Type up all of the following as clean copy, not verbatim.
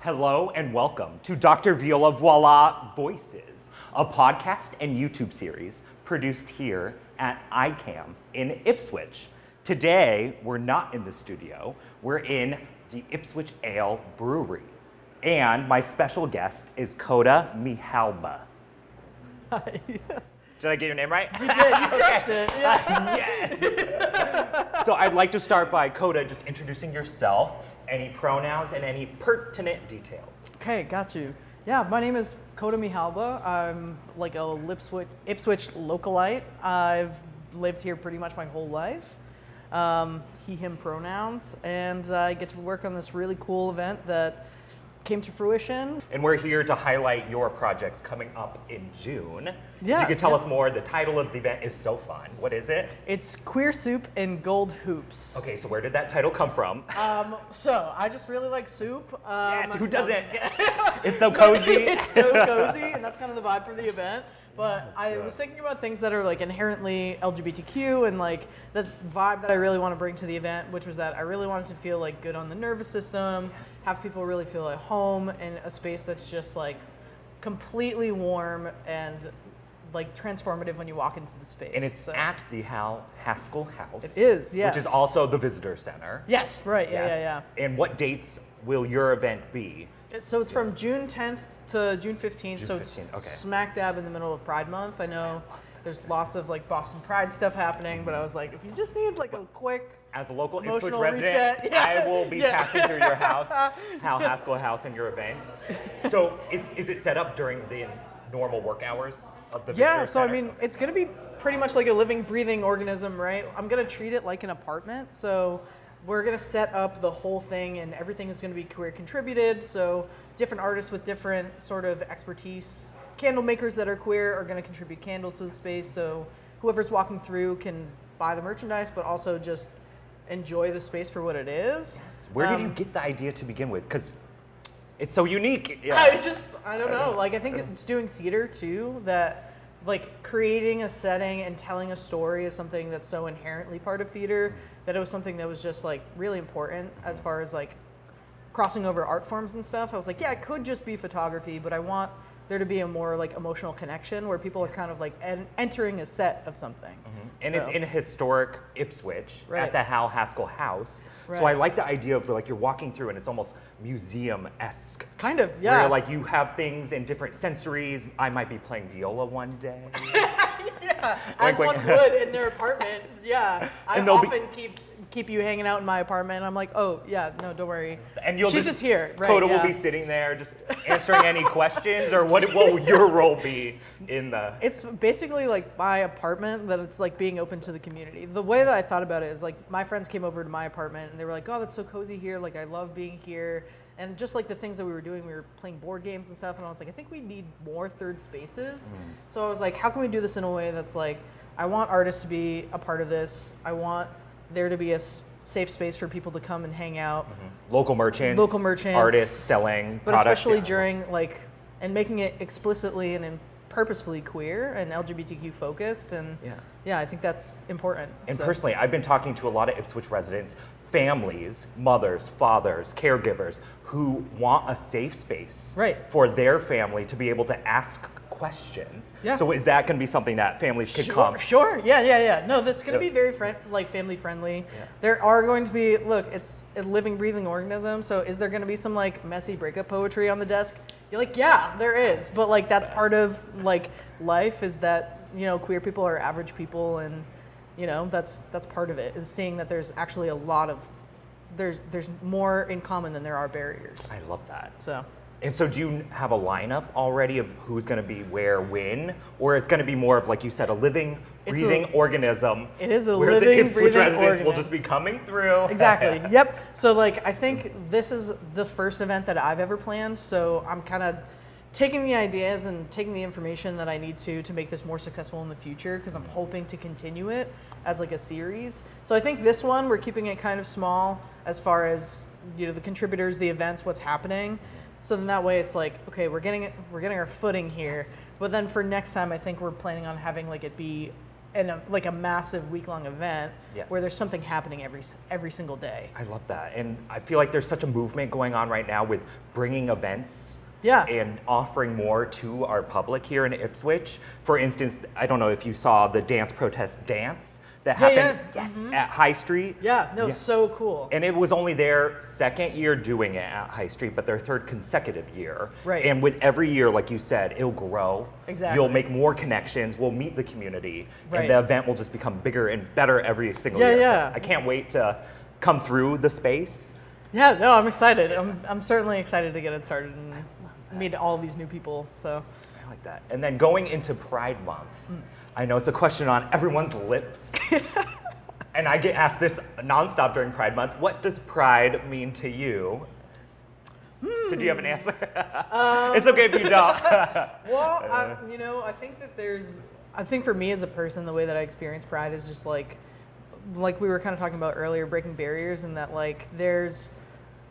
Hello and welcome to Dr. Viola Voilà Voices, a podcast and YouTube series produced here at ICAM in Ipswich. Today, we're not in the studio, we're in the Ipswich Ale Brewery. And my special guest is Koda Mehalba. Hi. Did I get your name right? You did, you crushed it. Yeah. Yes! So I'd like to start by Koda just introducing yourself, any pronouns, and any pertinent details. Okay, got you. Yeah, my name is Koda Mehalba. I'm like a Ipswich localite. I've lived here pretty much my whole life. He, him pronouns, and I get to work on this really cool event that came to fruition. And we're here to highlight your projects coming up in June. Yeah, If you could tell us more, the title of the event is so fun. What is it? It's Queer Soup and Gold Hoops. Okay, so where did that title come from? So I just really like soup. Yes, who doesn't? No, It's so cozy. It's so cozy, and that's kind of the vibe for the event. But I was thinking about things that are like inherently LGBTQ and like the vibe that I really want to bring to the event, which was that I really wanted to feel like good on the nervous system, have people really feel at home in a space that's just like completely warm and like transformative when you walk into the space. And it's at the Hall-Haskell House. It is, yes. Which is also the Visitor Center. Yes, right, yeah. And what dates will your event be? So it's from June 10th to June 15th, June so it's 15th, okay. smack dab in the middle of Pride Month. I know there's lots of like Boston Pride stuff happening, but I was like, if you just need like a quick As a local Ipswich emotional resident, reset, yeah. I will be passing through your house, Hall-Haskell House, and your event. So is it set up during the normal work hours of the Visitor so I Center? mean, it's gonna be pretty much like a living, breathing organism, right? I'm gonna treat it like an apartment, so we're gonna set up the whole thing, and everything is gonna be queer contributed. So different artists with different sort of expertise, candle makers that are queer are gonna contribute candles to the space. So whoever's walking through can buy the merchandise, but also just enjoy the space for what it is. Where did you get the idea to begin with? Because it's so unique. I don't know. Like, I think it's doing theater too, that like creating a setting and telling a story is something that's so inherently part of theater that it was something that was just like really important as far as like crossing over art forms and stuff. I was like, yeah, it could just be photography, but I want there to be a more like emotional connection where people are kind of like entering a set of something. And it's in historic Ipswich at the Hall-Haskell House. So I Right. like the idea of like you're walking through and it's almost museum-esque. Kind of, yeah. Where like you have things in different sensories. I might be playing viola one day. Yeah, as one would in their apartment. Yeah, I And they'll often keep you hanging out in my apartment. I'm like, oh yeah, no, don't worry. And you'll She's just here. Right, Koda yeah. will be sitting there just answering any questions, or what will your role be in the... It's basically like my apartment that it's like being open to the community. The way that I thought about it is like my friends came over to my apartment and they were like, oh, that's so cozy here. Like I love being here. And just like the things that we were doing, we were playing board games and stuff. And I was like, I think we need more third spaces. So I was like, how can we do this in a way that's like, I want artists to be a part of this. I want there to be a safe space for people to come and hang out. Local merchants, artists selling but products. especially during like, and making it explicitly and purposefully queer and LGBTQ focused. And yeah, I think that's important. And personally, I've been talking to a lot of Ipswich residents, families, mothers, fathers, caregivers, who want a safe space for their family to be able to ask questions. So is that going to be something that families could come? Sure, yeah. No, that's going to be very family friendly. There are going to be, look, it's a living, breathing organism, so is there going to be some like messy breakup poetry on the desk? You're like, yeah, there is, but like that's part of like life, is that, you know, queer people are average people, and you know, that's part of it, is seeing that there's actually a lot of, there's more in common than there are barriers. I love that. So. And so do you have a lineup already of who's going to be where, when? Or it's going to be more of, like you said, a living, breathing organism? It is a where living, the Ipswich breathing residents will organism. just be coming through. Exactly, yep. So like, I think this is the first event that I've ever planned, so I'm kind of taking the ideas and taking the information that I need to make this more successful in the future, because I'm hoping to continue it as like a series. So I think this one, we're keeping it kind of small as far as the contributors, the events, what's happening. So then that way it's like, okay, we're getting our footing here. Yes. But then for next time, I think we're planning on having like it be like a massive week-long event where there's something happening every single day. I love that. And I feel like there's such a movement going on right now with bringing events and offering more to our public here in Ipswich. For instance, I don't know if you saw the dance protest dance that happened at High Street. Yeah, no, so cool. And it was only their second year doing it at High Street, but their third consecutive year. Right. And with every year, like you said, it'll grow. Exactly. You'll make more connections, we'll meet the community, Right. and the event will just become bigger and better every single year. Yeah. So I can't wait to come through the space. Yeah, no, I'm excited. I'm certainly excited to get it started and meet all these new people, so. I like that. And then going into Pride Month, I know it's a question on everyone's lips. And I get asked this nonstop during Pride Month. What does Pride mean to you? So do you have an answer? It's okay if you don't. Well, I think that I think for me as a person, the way that I experience Pride is just like we were kind of talking about earlier, breaking barriers, and that like there's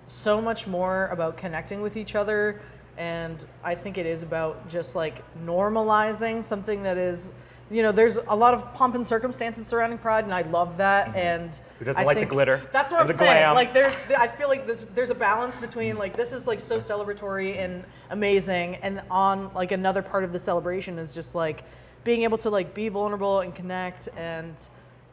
so much more about connecting with each other. And I think it is about just like normalizing something that is, there's a lot of pomp and circumstances surrounding Pride, and I love that. And who doesn't like the glitter? That's what and I'm the saying. glam? Like I feel like there's a balance between like this is like so celebratory and amazing, and on like another part of the celebration is just like being able to like be vulnerable and connect and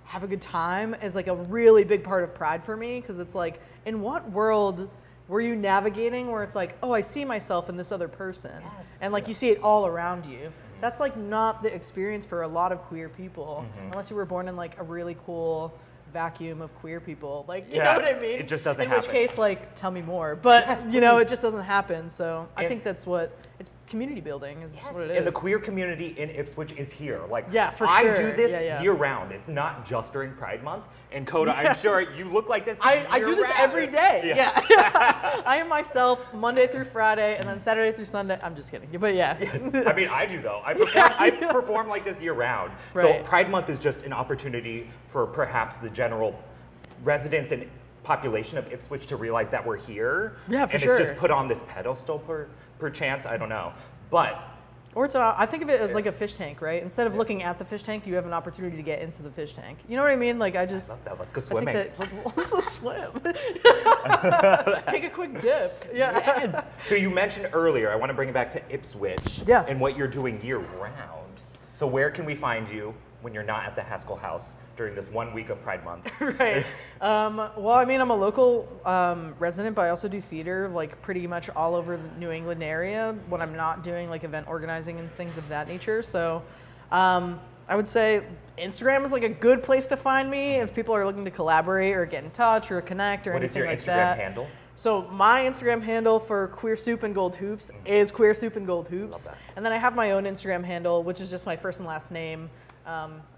have a good time is like a really big part of Pride for me, because it's like, in what world were you navigating where it's like, oh, I see myself in this other person, and like you see it all around you. That's like not the experience for a lot of queer people, unless you were born in like a really cool vacuum of queer people. Like, you know what I mean? It just doesn't in happen. which case, like, tell me more. But Yes, it just doesn't happen. So I think that's what it's community building is what it is. And the queer community in Ipswich is here. Like, for I sure. do this Yeah. year round. It's not just during Pride Month. And Coda, I'm sure you look like this I do this year-round. every day. Yeah. I am myself Monday through Friday, and then Saturday through Sunday. I'm just kidding. But yeah. I mean, I do though. I perform like this year round. So Right. Pride Month is just an opportunity for perhaps the general residents and population of Ipswich to realize that we're here. Yeah, for and sure. it's just put on this pedestal per chance. I don't know. But Or I think of it as like a fish tank, right? Instead of looking at the fish tank, you have an opportunity to get into the fish tank. You know what I mean? Like I just. I love that. Let's go I swimming. think that, let's swim. Take a quick dip. Yeah. Yes. So you mentioned earlier, I want to bring it back to Ipswich and what you're doing year round. So where can we find you when you're not at the Hall-Haskell House during this 1 week of Pride Month? Right. Well, I mean, I'm a local resident, but I also do theater like pretty much all over the New England area when I'm not doing like event organizing and things of that nature. So I would say Instagram is like a good place to find me if people are looking to collaborate or get in touch or connect or What is anything your like Instagram that. handle? So my Instagram handle for Queer Soup and Gold Hoops is Queer Soup and Gold Hoops. Love that. And then I have my own Instagram handle, which is just my first and last name,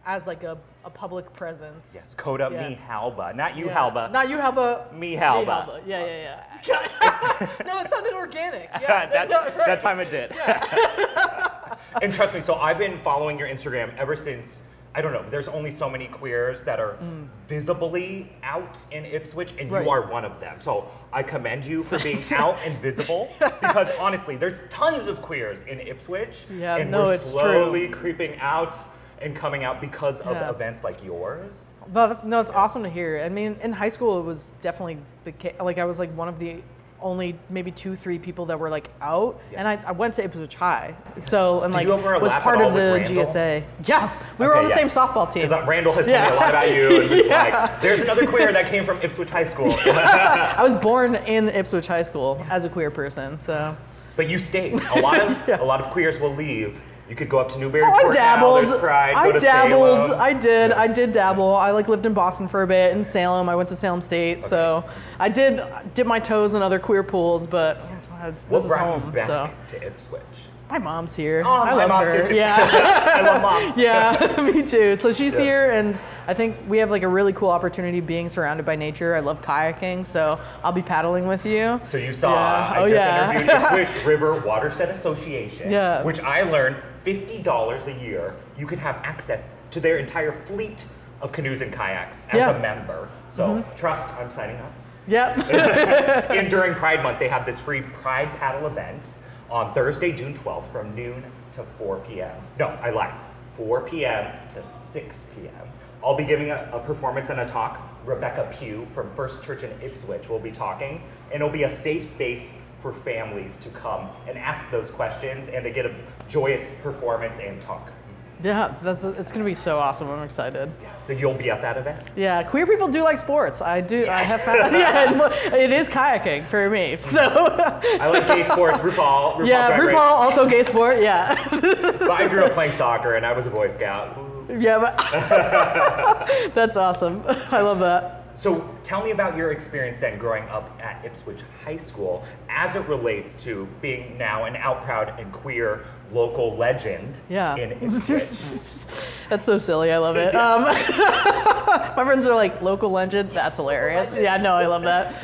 as like a public presence. Yes, Koda Yeah. Mehalba. Not you, Yeah. Halba. Not you, Halba. Mehalba. Yeah. No, it sounded organic. that time it did. And trust me, so I've been following your Instagram ever since, I don't know, there's only so many queers that are visibly out in Ipswich, and Right. you are one of them. So I commend you for being out and visible, because honestly, there's tons of queers in Ipswich, Yeah, and no, we're it's slowly creeping out and coming out because of Yeah. events like yours. No, it's awesome to hear. I mean, in high school, it was definitely the case. Like, I was like one of the only maybe 2-3 people that were like out, and I went to Ipswich High, so and Did like you overlap was at part all of with the Randall? GSA. Yeah, we were on the same softball team. Because Randall has told me a lot about you, and was like, there's another queer that came from Ipswich High School. I was born in Ipswich High School as a queer person, so. But you stayed. A lot of queers will leave. You could go up to Newbury Oh, I Court now, dabbled. there's Pride, go I to dabbled. Salem. I did dabble. I like lived in Boston for a bit, in Salem. I went to Salem State, so I did dip my toes in other queer pools, but this What is brought home. you back So to Ipswich? my mom's here. Oh, I my love mom's her. here too. Yeah. I love moms. Yeah, me too. So she's Yeah. here, and I think we have like a really cool opportunity being surrounded by nature. I love kayaking, so I'll be paddling with you. So you saw, Yeah. I Oh, just yeah. interviewed Ipswich River Watershed Association, Yeah. which I learned $50 a year, you could have access to their entire fleet of canoes and kayaks as Yeah. a member. So trust, I'm signing up. Yep. And during Pride Month, they have this free Pride Paddle event on Thursday, June 12th from noon to 4 p.m. No, I lied. 4 p.m. to 6 p.m. I'll be giving a performance and a talk. Rebecca Pugh from First Church in Ipswich will be talking, and it'll be a safe space for families to come and ask those questions and to get a joyous performance and talk. Yeah, it's gonna be so awesome. I'm excited. Yes, so you'll be at that event? Yeah, queer people do like sports. I do. Yes. I have found. Yeah, it is kayaking for me. So I like gay sports. RuPaul. Yeah, RuPaul also gay sport. Yeah. But I grew up playing soccer, and I was a Boy Scout. Yeah, but that's awesome. I love that. So tell me about your experience then growing up at Ipswich High School as it relates to being now an out proud and queer local legend in Ipswich. That's so silly. I love it. My friends are like, local legend? That's hilarious. Yeah, no, I love that.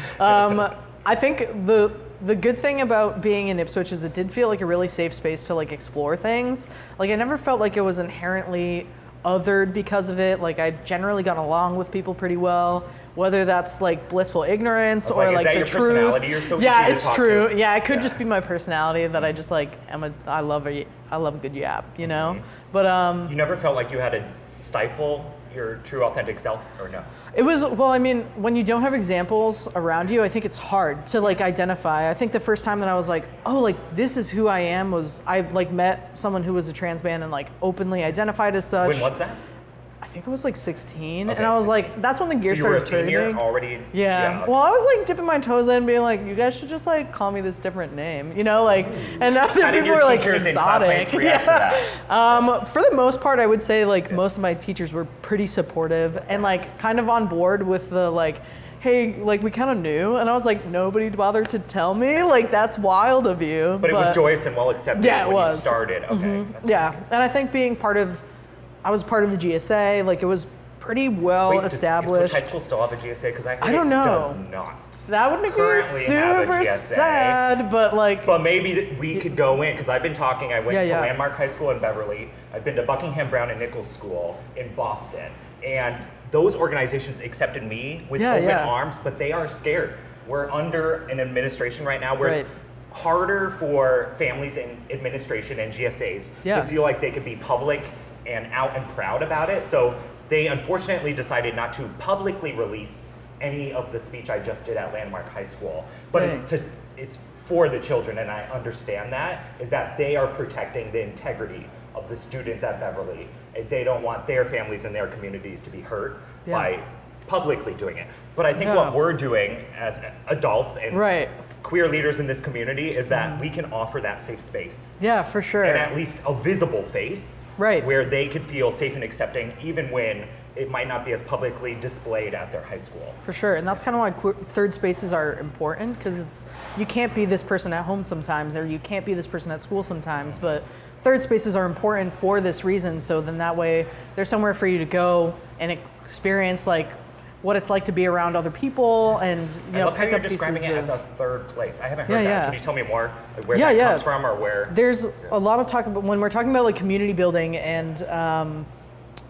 I think the good thing about being in Ipswich is it did feel like a really safe space to like explore things. Like I never felt like it was inherently othered because of it. Like I generally got along with people pretty well, whether that's like blissful ignorance or like the truth. Personality? You're so yeah, easy it's to talk true. to. Yeah, it could just be my personality that I just like I love a good yap, you know. But you never felt like you had to stifle your true authentic self, or no? It was, well, I mean, when you don't have examples around you, I think it's hard to like identify. I think the first time that I was like, oh, like this is who I am was I like met someone who was a trans man and like openly identified as such. When was that? I think it was like 16, Okay, and I was 16. like, that's when the gears So you were a started senior turning. already? Yeah. Well, I was like dipping my toes in, being like, you guys should just like call me this different name, you know, like, and other How did people your were like teachers and exotic. classmates react to that? For the most part, I would say like most of my teachers were pretty supportive and like kind of on board with the like, hey, like we kind of knew, and I was like, nobody bothered to tell me, like that's wild of you. But it was joyous and well accepted when you started. Okay. Yeah, and I think being I was part of the GSA, like it was pretty well established. Does Ipswich High School still have a GSA? Because I don't know. It does not. That would be super sad, but like. But maybe we could go in, because I've been talking, I went to Yeah. Landmark High School in Beverly, I've been to Buckingham Brown and Nichols School in Boston, and those organizations accepted me with open arms, but they are scared. We're under an administration right now where it's harder for families in administration and GSAs to feel like they could be public and out and proud about it. So they unfortunately decided not to publicly release any of the speech I just did at Landmark High School. But it's for the children, and I understand that, is that they are protecting the integrity of the students at Beverly. They don't want their families and their communities to be hurt by publicly doing it. But I think what we're doing as adults and queer leaders in this community is that we can offer that safe space. Yeah, for sure. And at least a visible face where they could feel safe and accepting even when it might not be as publicly displayed at their high school. For sure, and that's kind of why third spaces are important, because you can't be this person at home sometimes, or you can't be this person at school sometimes, but third spaces are important for this reason, so then that way there's somewhere for you to go and experience like what it's like to be around other people, and pick up describing it as a third place. I haven't heard that. Can you tell me more where that comes from, or where? There's a lot of talk about when we're talking about like community building and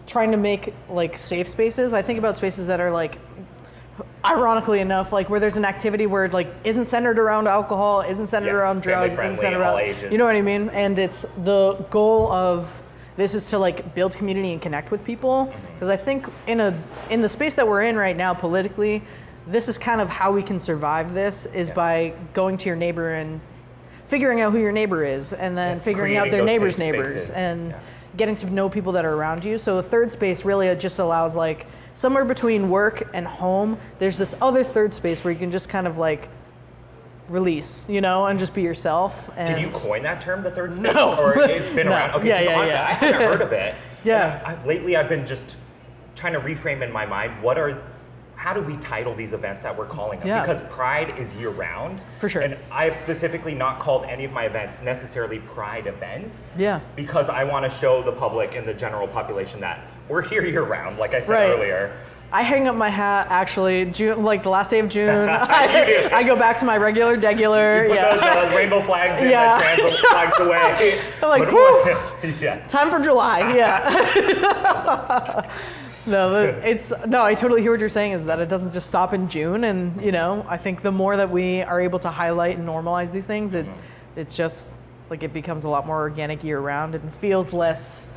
trying to make like safe spaces. I think about spaces that are like, ironically enough, like where there's an activity where it like isn't centered around alcohol, isn't centered around drugs, isn't centered around ages. You know what I mean? And it's the goal of this is to like build community and connect with people, because I think in the space that we're in right now politically, this is kind of how we can survive this is by going to your neighbor and figuring out who your neighbor is, and then figuring out their neighbor's neighbors and getting to know people that are around you. So a third space really just allows like somewhere between work and home, there's this other third space where you can just kind of like release, and just be yourself. And did you coin that term, the third space? No. Or it's been around? Okay, because honestly, I haven't heard of it. Lately I've been just trying to reframe in my mind, how do we title these events that we're calling them? Because Pride is year-round. For sure. And I have specifically not called any of my events necessarily Pride events. Yeah. Because I want to show the public and the general population that we're here year-round, like I said earlier. I hang up my hat actually, June, like the last day of June. I go back to my regular degular. You put the rainbow flags in, the trans flags away. I'm like, whoo, time for July, No, I totally hear what you're saying, is that it doesn't just stop in June. And, I think the more that we are able to highlight and normalize these things, it's just like it becomes a lot more organic year round and feels less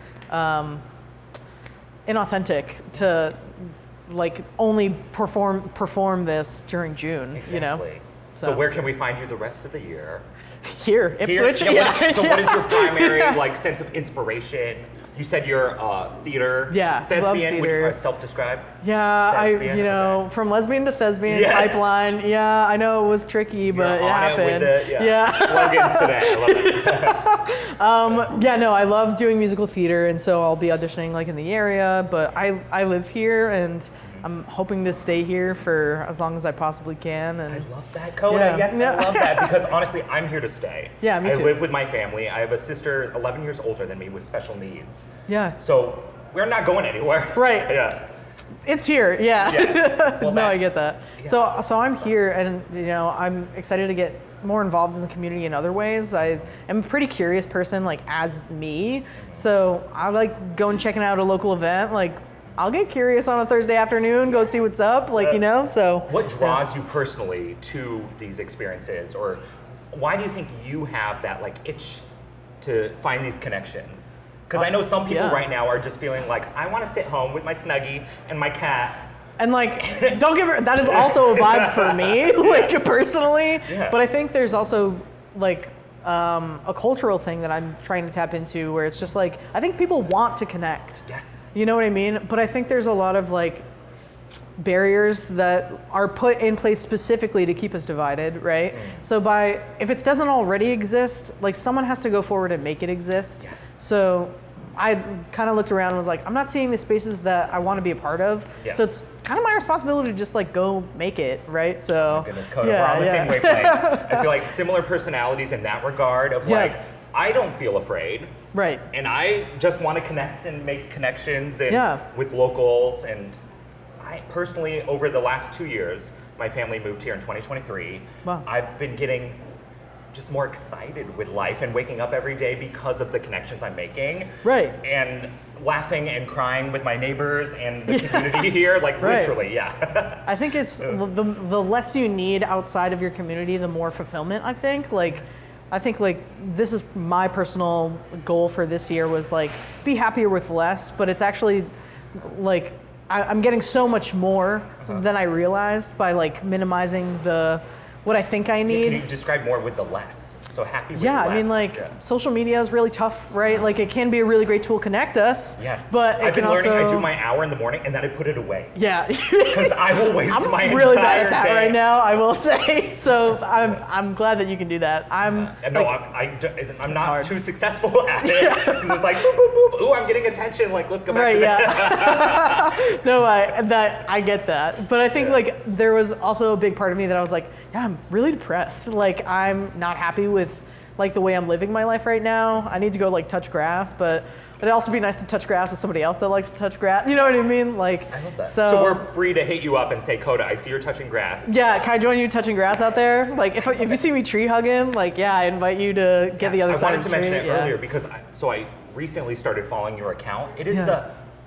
inauthentic to like only perform this during June, Exactly. So where can we find you the rest of the year? Here, Ipswich. What is your primary sense of inspiration? You said you're theater, thespian. Love theater. Would you self-describe? Yeah, Thespian? From lesbian to thespian, pipeline. Yeah, I know it was tricky, but it happened. Slogans today. I love it. I love doing musical theater, and so I'll be auditioning like in the area. But I live here, and I'm hoping to stay here for as long as I possibly can. And I love that, Koda. Yes, I love that, because honestly, I'm here to stay. Yeah, me too. I live with my family. I have a sister 11 years older than me with special needs. Yeah. So we're not going anywhere. Right. Yeah. It's here, yeah. Yes. Well, I get that. Yeah. So I'm here, and I'm excited to get more involved in the community in other ways. I am a pretty curious person, like as me. So I like going checking out a local event, like. I'll get curious on a Thursday afternoon, go see what's up, so. What draws you personally to these experiences, or why do you think you have that itch to find these connections? Because I know some people right now are just feeling like, I want to sit home with my Snuggie and my cat. And don't get me, that is also a vibe for me, personally. Yeah. But I think there's also a cultural thing that I'm trying to tap into, where it's just I think people want to connect. Yes. You know what I mean? But I think there's a lot of barriers that are put in place specifically to keep us divided, right? So if it doesn't already exist, someone has to go forward and make it exist. Yes. So I kind of looked around and was like, I'm not seeing the spaces that I want to be a part of. Yeah. So it's kind of my responsibility to just go make it, right? So. Oh my goodness, Koda, we're on the same wavelength. I feel like similar personalities in that regard of I don't feel afraid. Right. And I just want to connect and make connections with locals. And I personally, over the last 2 years, my family moved here in 2023. Wow. I've been getting just more excited with life and waking up every day because of the connections I'm making. Right. And laughing and crying with my neighbors and the community here, literally, I think it's the less you need outside of your community, the more fulfillment, I think. I think this is my personal goal for this year was be happier with less, but it's actually I'm getting so much more than I realized by minimizing what I think I need. Can you describe more with the less? So happy with less. I mean social media is really tough, right? It can be a really great tool to connect us. Yes. But I've been learning, I do my hour in the morning and then I put it away. Yeah. Because I will waste my entire day. I'm really bad at that right now, I will say. So I'm glad that you can do that. I'm not too successful at it. Because it's boop, boop, boop. Ooh, I'm getting attention. Let's go back to that. No, I get that. But I think there was also a big part of me that I was I'm really depressed. I'm not happy with the way I'm living my life right now. I need to go touch grass, but it'd also be nice to touch grass with somebody else that likes to touch grass. You know what I mean? I love that. So we're free to hit you up and say, Koda, I see you're touching grass. Yeah, can I join you touching grass out there? If you see me tree hugging, I invite you to get the other side of the tree. I wanted to mention it earlier because I recently started following your account. It is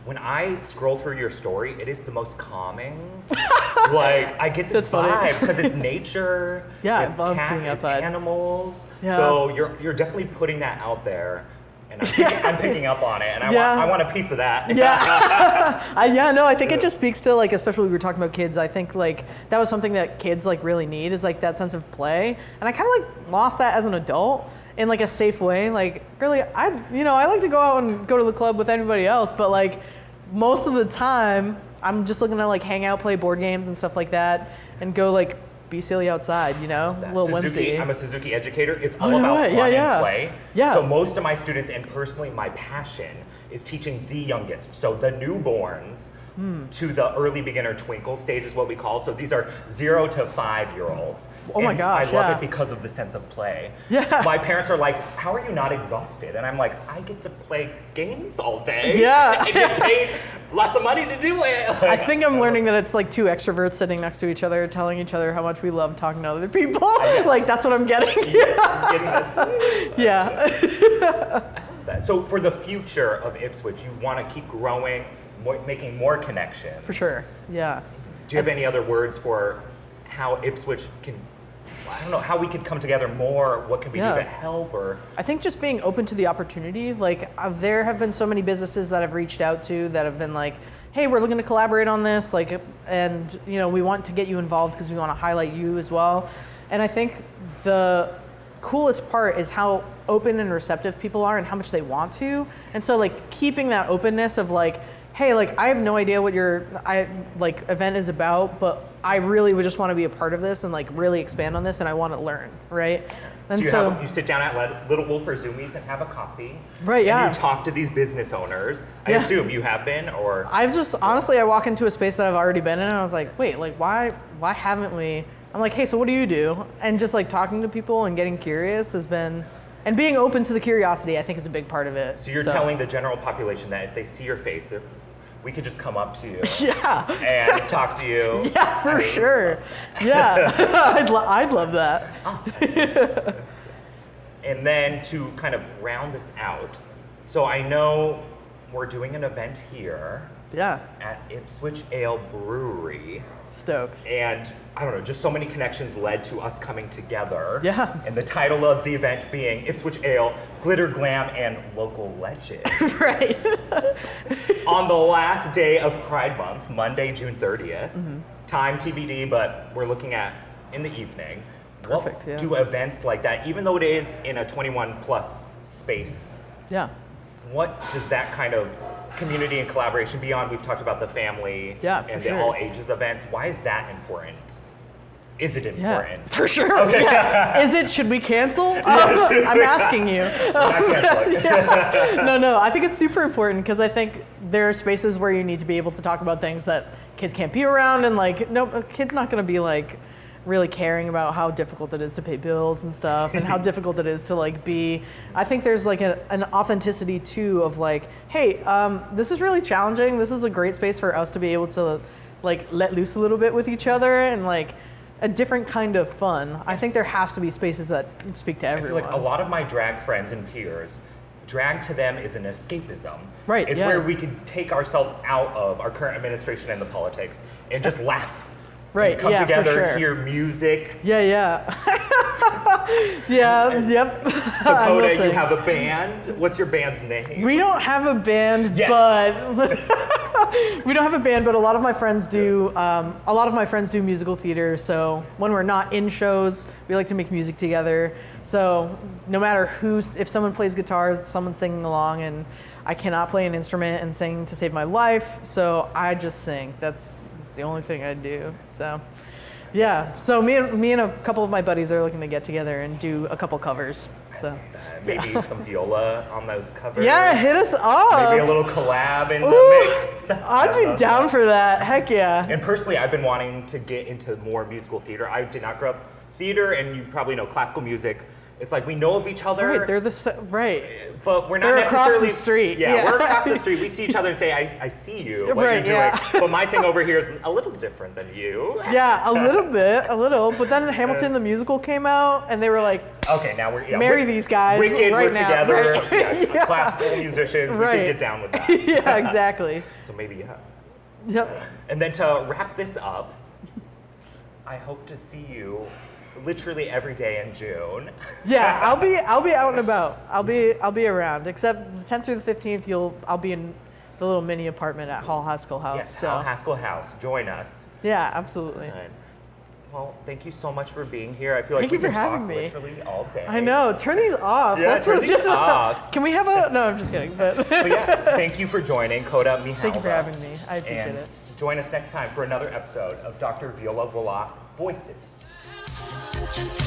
when I scroll through your story, it is the most calming. I get this vibe because it's nature, it's cats, it's animals. Yeah. So you're definitely putting that out there, and I'm picking up on it, and I want a piece of that. Yeah. I think it just speaks to especially we were talking about kids. I think that was something that kids really need is that sense of play, and I kind of lost that as an adult. In a safe way, really, I like to go out and go to the club with anybody else, but most of the time, I'm just looking to hang out, play board games and stuff like that, and go be silly outside, a little whimsy. I'm a Suzuki educator. It's all about fun and play. Yeah. So most of my students, and personally my passion, is teaching the youngest, so the newborns, to the early beginner twinkle stage is what we call. So these are 0 to 5-year-olds. Oh my gosh, I love it because of the sense of play. Yeah. My parents are like, how are you not exhausted? And I'm like, I get to play games all day. Yeah. I get paid lots of money to do it. I think I'm learning that it's two extroverts sitting next to each other, telling each other how much we love talking to other people. That's what I'm getting. I'm getting that too. Yeah. So for the future of Ipswich, you want to keep growing making more connections. For sure, yeah. Do you have any other words for how Ipswich can, I don't know, how we could come together more? What can we do to help? Or I think just being open to the opportunity. Like there have been so many businesses that I've reached out to that have been like, hey, we're looking to collaborate on this, like, and we want to get you involved because we want to highlight you as well. And I think the coolest part is how open and receptive people are and how much they want to. And so like keeping that openness of like, hey, like I have no idea what your event is about, but I really would just want to be a part of this and like really expand on this, and I want to learn, right? And so you sit down at Little Wolf or Zoomies and have a coffee, right? Yeah. And you talk to these business owners. I assume you have been, or I've just honestly, I walk into a space that I've already been in, and I was like, wait, like why haven't we? I'm like, hey, so what do you do? And just like talking to people and getting curious has been. And being open to the curiosity, I think, is a big part of it. So you're telling the general population that if they see your face, we could just come up to you and talk to you. Yeah, for sure. Yeah, I'd love that. And then to kind of round this out, so I know we're doing an event here at Ipswich Ale Brewery. Stoked. And I don't know, just so many connections led to us coming together. Yeah. And the title of the event being Ipswich Ale, Glitter, Glam, and Local Legend. Right. On the last day of Pride Month, Monday, June 30th, time TBD, but we're looking at in the evening. Perfect, what do events like that, even though it is in a 21 plus space, what does that kind of community and collaboration beyond, we've talked about the family and the all ages events, why is that important? Is it important? Yeah, for sure. Okay. Yeah. Is it, should we cancel? I'm asking you. No, I think it's super important because I think there are spaces where you need to be able to talk about things that kids can't be around, and like, no, a kid's not gonna be like really caring about how difficult it is to pay bills and stuff and how difficult it is to like be, I think there's like an authenticity too of like, hey, this is really challenging. This is a great space for us to be able to like let loose a little bit with each other and like a different kind of fun. Yes. I think there has to be spaces that speak to everyone. I feel like a lot of my drag friends and peers, drag to them is an escapism. Right, it's where we can take ourselves out of our current administration and the politics and just laugh. Right, come together, for sure. hear music. Yep. So Koda, you have a band. What's your band's name? We don't have a band, but we don't have a band, but a lot of my friends do. A lot of my friends do musical theater. So when we're not in shows, we like to make music together. So no matter if someone plays guitar, someone's singing along, and I cannot play an instrument and sing to save my life, so I just sing. That's the only thing I do. So yeah, so me and a couple of my buddies are looking to get together and do a couple covers. So maybe some Viola on those covers. Yeah, hit us up. Maybe a little collab in the mix. I'd be down for that. Heck yeah. And personally, I've been wanting to get into more musical theater. I did not grow up theater, and you probably know classical music. It's like we know of each other. Right, they're but we're not they're necessarily across the street. Yeah, we're across the street. We see each other and say, I see you, what you're doing. But my thing over here is a little different than you. Yeah, a little. But then Hamilton the musical came out, and they were like, okay, now we're marry these guys Wicked, right we're now. together. Right. Classical musicians, we can get down with that. Yeah, exactly. So maybe Yep. And then to wrap this up, I hope to see you literally every day in June. Yeah, I'll be out and about. I'll be around. Except the 10th through the 15th, I'll be in the little mini apartment at Hall-Haskell House. Yes, Hall-Haskell House. Join us. Yeah, absolutely. Well, thank you so much for being here. I feel like we can talk literally all day. I know. Turn these off. Yeah, turn these off. Can we have a? No, I'm just kidding. But yeah, thank you for joining, Koda, Mehalba. Thank you for having me. I appreciate it. Join us next time for another episode of Dr. Viola Voilà Voices. Just